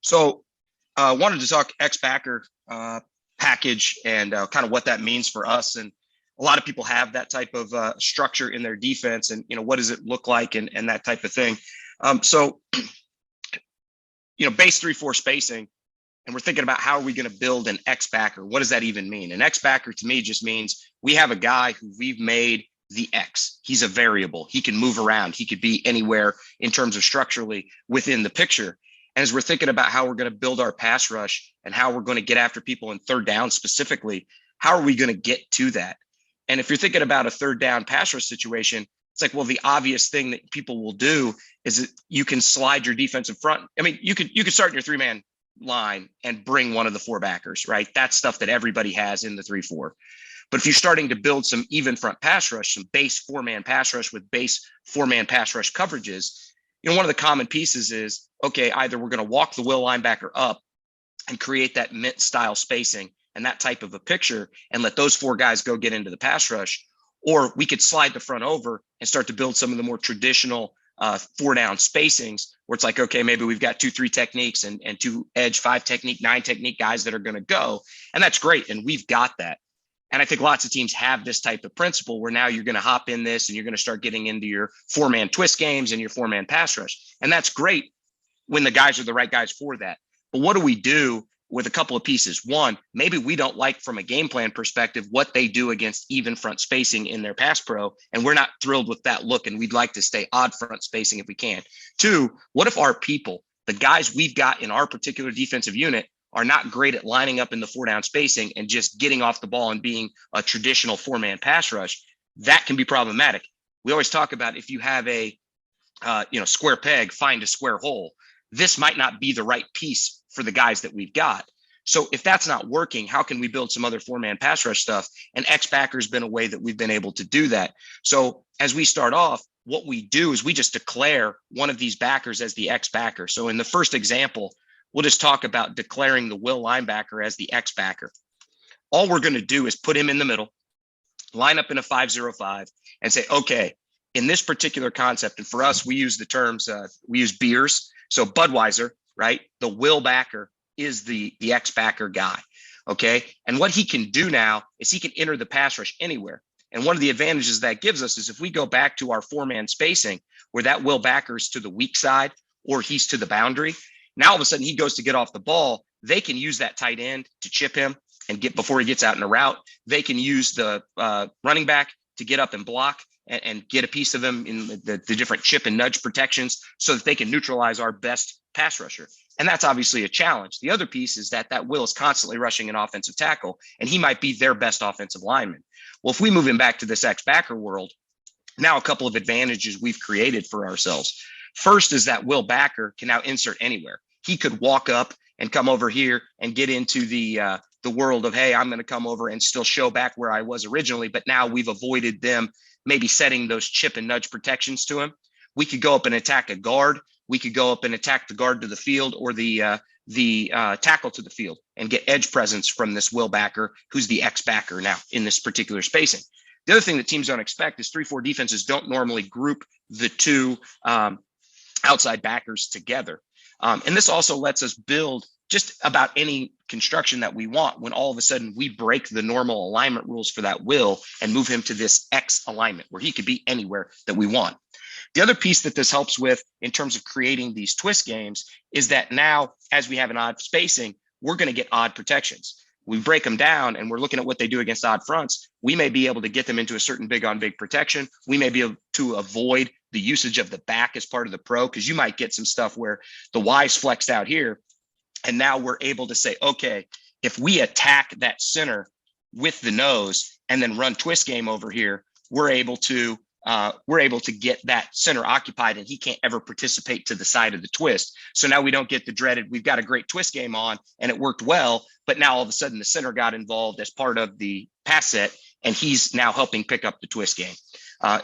So wanted to talk X-Backer package and kind of what that means for us. And a lot of people have that type of structure in their defense, and what does it look like, and that type of thing. So base 3-4 spacing, and we're thinking about how are we going to build an X-Backer? What does that even mean? An X-Backer to me just means we have a guy who we've made the X. He's a variable. He can move around. He could be anywhere in terms of structurally within the picture. And as we're thinking about how we're going to build our pass rush and how we're going to get after people in third down specifically, how are we going to get to that? And if you're thinking about a third down pass rush situation, it's like, well, the obvious thing that people will do is that you can slide your defensive front. I mean, you could start your 3-man line and bring one of the 4 backers, right? That's stuff that everybody has in the 3-4. But if you're starting to build some even front pass rush, some base 4-man pass rush with base 4-man pass rush coverages, one of the common pieces is, okay, either we're going to walk the will linebacker up and create that mint style spacing and that type of a picture and let those 4 guys go get into the pass rush, or we could slide the front over and start to build some of the more traditional 4-down spacings where it's like, okay, maybe we've got 2-3 techniques and 2 edge, 5 technique, 9 technique guys that are going to go. And that's great. And we've got that. And I think lots of teams have this type of principle where now you're going to hop in this and you're going to start getting into your 4-man twist games and your 4-man pass rush. And that's great when the guys are the right guys for that. But what do we do with a couple of pieces? One, maybe we don't like from a game plan perspective what they do against even front spacing in their pass pro, and we're not thrilled with that look, and we'd like to stay odd front spacing if we can. 2, what if our people, the guys we've got in our particular defensive unit, are not great at lining up in the 4-down spacing and just getting off the ball and being a traditional 4-man pass rush? That can be problematic. We always talk about if you have a square peg, find a square hole. This might not be the right piece for the guys that we've got. So if that's not working, how can we build some other 4-man pass rush stuff? And X-Backer has been a way that we've been able to do that. So as we start off, what we do is we just declare one of these backers as the X-Backer. So in the first example, we'll just talk about declaring the will linebacker as the X-Backer. All we're going to do is put him in the middle, line up in a 5-0-5, and say, okay, in this particular concept, and for us, we use the terms, we use beers. So Budweiser, right? The will backer is the X-Backer guy, okay? And what he can do now is he can enter the pass rush anywhere. And one of the advantages that gives us is if we go back to our 4-man spacing where that will backer is to the weak side or he's to the boundary, now all of a sudden he goes to get off the ball, they can use that tight end to chip him and get before he gets out in a route. They can use the running back to get up and block and get a piece of him in the different chip and nudge protections so that they can neutralize our best pass rusher. And that's obviously a challenge. The other piece is that will is constantly rushing an offensive tackle, and he might be their best offensive lineman. Well, if we move him back to this X-Backer world, now a couple of advantages we've created for ourselves. First is that will backer can now insert anywhere. He could walk up and come over here and get into the world of, hey, I'm going to come over and still show back where I was originally, but now we've avoided them maybe setting those chip and nudge protections to him. We could go up and attack a guard. We could go up and attack the guard to the field or the tackle to the field and get edge presence from this will backer, who's the X-Backer now in this particular spacing. The other thing that teams don't expect is 3-4 defenses don't normally group the 2 outside backers together. And this also lets us build just about any construction that we want when all of a sudden we break the normal alignment rules for that will and move him to this X alignment where he could be anywhere that we want. The other piece that this helps with in terms of creating these twist games is that now, as we have an odd spacing, we're going to get odd protections. We break them down and we're looking at what they do against odd fronts. We may be able to get them into a certain big on big protection. We may be able to avoid the usage of the back as part of the pro, because you might get some stuff where the Y's flexed out here. And now we're able to say, okay, if we attack that center with the nose and then run twist game over here, we're able to get that center occupied and he can't ever participate to the side of the twist. So now we don't get the dreaded, we've got a great twist game on and it worked well, but now all of a sudden the center got involved as part of the pass set and he's now helping pick up the twist game.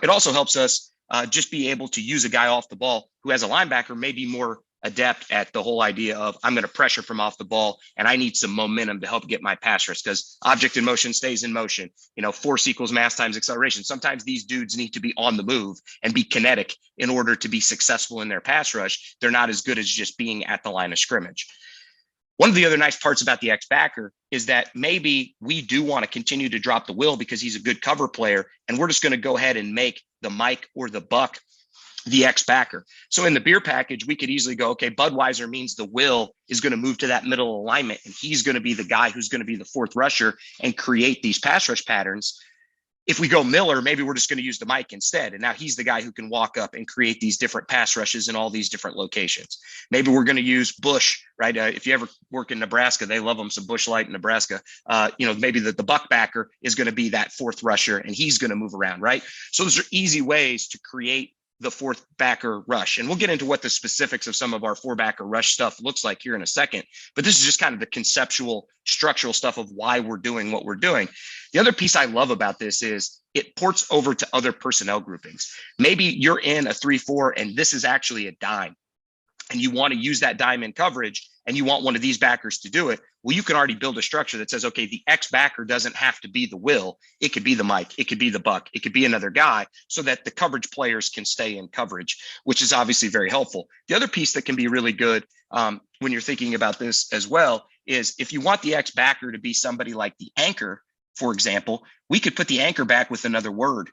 It also helps us just be able to use a guy off the ball who has a linebacker maybe more adept at the whole idea of I'm going to pressure from off the ball and I need some momentum to help get my pass rush because object in motion stays in motion. Force equals mass times acceleration. Sometimes these dudes need to be on the move and be kinetic in order to be successful in their pass rush. They're not as good as just being at the line of scrimmage. One of the other nice parts about the X backer is that maybe we do want to continue to drop the will because he's a good cover player, and we're just going to go ahead and make the Mike or the Buck the X backer. So in the beer package, we could easily go, okay, Budweiser means the will is going to move to that middle alignment, and he's going to be the guy who's going to be the fourth rusher and create these pass rush patterns. If we go Miller, maybe we're just going to use the Mike instead. And now he's the guy who can walk up and create these different pass rushes in all these different locations. Maybe we're going to use Bush, right? If you ever work in Nebraska, they love them some Bush Light in Nebraska. Maybe the Buck backer is going to be that fourth rusher and he's going to move around, right? So those are easy ways to create the fourth backer rush. And we'll get into what the specifics of some of our four backer rush stuff looks like here in a second. But this is just kind of the conceptual, structural stuff of why we're doing what we're doing. The other piece I love about this is it ports over to other personnel groupings. Maybe you're in a 3-4 and this is actually a dime and you want to use that dime in coverage and you want one of these backers to do it. Well, you can already build a structure that says, okay, the X backer doesn't have to be the Will. It could be the Mike. It could be the Buck. It could be another guy so that the coverage players can stay in coverage, which is obviously very helpful. The other piece that can be really good when you're thinking about this as well is if you want the X backer to be somebody like the anchor, for example, we could put the anchor back with another word,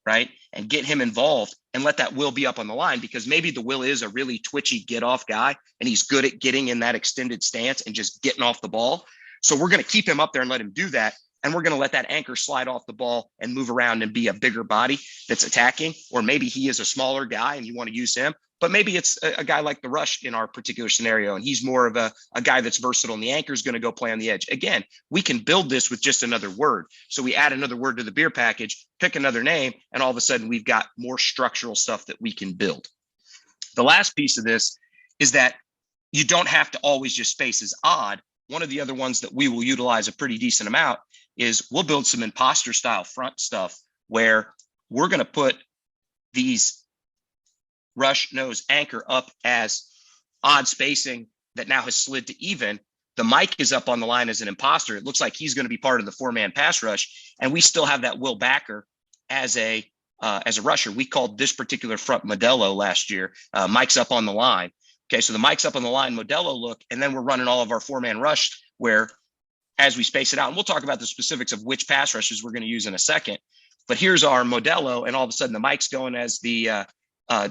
right? And get him involved and let that Will be up on the line because maybe the Will is a really twitchy get off guy and he's good at getting in that extended stance and just getting off the ball. So we're going to keep him up there and let him do that. And we're going to let that anchor slide off the ball and move around and be a bigger body that's attacking. Or maybe he is a smaller guy and you want to use him, but maybe it's a guy like the rush in our particular scenario. And he's more of a guy that's versatile and the anchor is going to go play on the edge. Again, we can build this with just another word. So we add another word to the beer package, pick another name, and all of a sudden we've got more structural stuff that we can build. The last piece of this is that you don't have to always just space as odd. One of the other ones that we will utilize a pretty decent amount is we'll build some imposter style front stuff where we're going to put these rush nose anchor up as odd spacing that now has slid to even. The Mike is up on the line as an imposter. It looks like he's going to be part of the 4-man pass rush. And we still have that Will backer as a rusher. We called this particular front Modelo last year. Mike's up on the line. Okay, so the Mike's up on the line, Modelo look, and then we're running all of our 4-man rush where as we space it out, and we'll talk about the specifics of which pass rushes we're going to use in a second. But here's our Modelo, and all of a sudden the Mike's going as the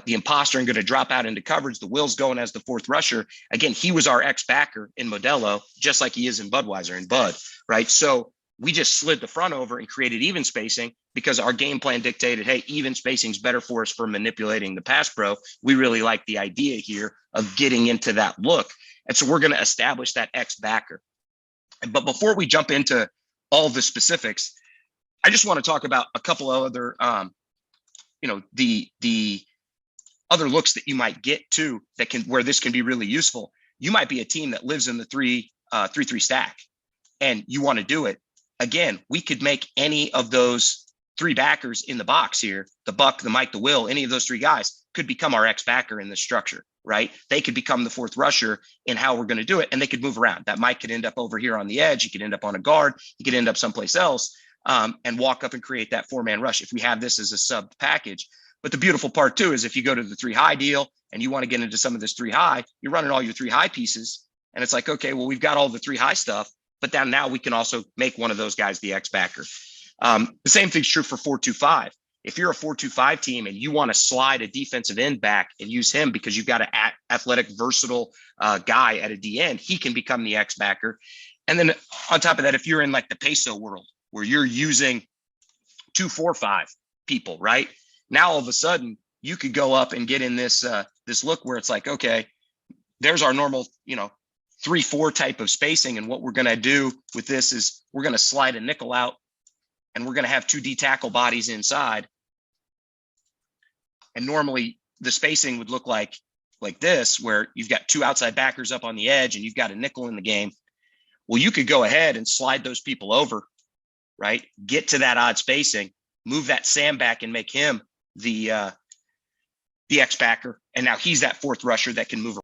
imposter and going to drop out into coverage. The Will's going as the fourth rusher. Again, he was our X backer in Modelo, just like he is in Budweiser and Bud, right? So we just slid the front over and created even spacing because our game plan dictated, hey, even spacing is better for us for manipulating the pass pro. We really like the idea here of getting into that look. And so we're going to establish that X backer. But before we jump into all the specifics, I just want to talk about a couple of other, the other looks that you might get to that can, where this can be really useful. You might be a team that lives in the 3-3 stack and you want to do it. Again, we could make any of those three backers in the box here, the Buck, the Mike, the Will, any of those three guys could become our X backer in the structure, right? They could become the fourth rusher in how we're going to do it. And they could move around. That Mike could end up over here on the edge. He could end up on a guard. He could end up someplace else and walk up and create that 4-man rush if we have this as a sub package. But the beautiful part too is if you go to the 3 high deal and you want to get into some of this 3 high, you're running all your 3 high pieces. And it's like, okay, well, we've got all the 3 high stuff, but then now we can also make one of those guys the X backer. The same thing's true for 4-2-5. If you're a 4-2-5 team and you want to slide a defensive end back and use him because you've got an athletic, versatile guy at a D end, he can become the X backer. And then on top of that, if you're in like the peso world where you're using 2-4-5 people, right? Now all of a sudden you could go up and get in this this look where it's like, okay, there's our normal, 3-4 type of spacing. And what we're going to do with this is we're going to slide a nickel out and we're going to have 2 D tackle bodies inside. And normally the spacing would look like this, where you've got 2 outside backers up on the edge and you've got a nickel in the game. Well, you could go ahead and slide those people over, right? Get to that odd spacing, move that Sam back and make him the X backer. And now he's that fourth rusher that can move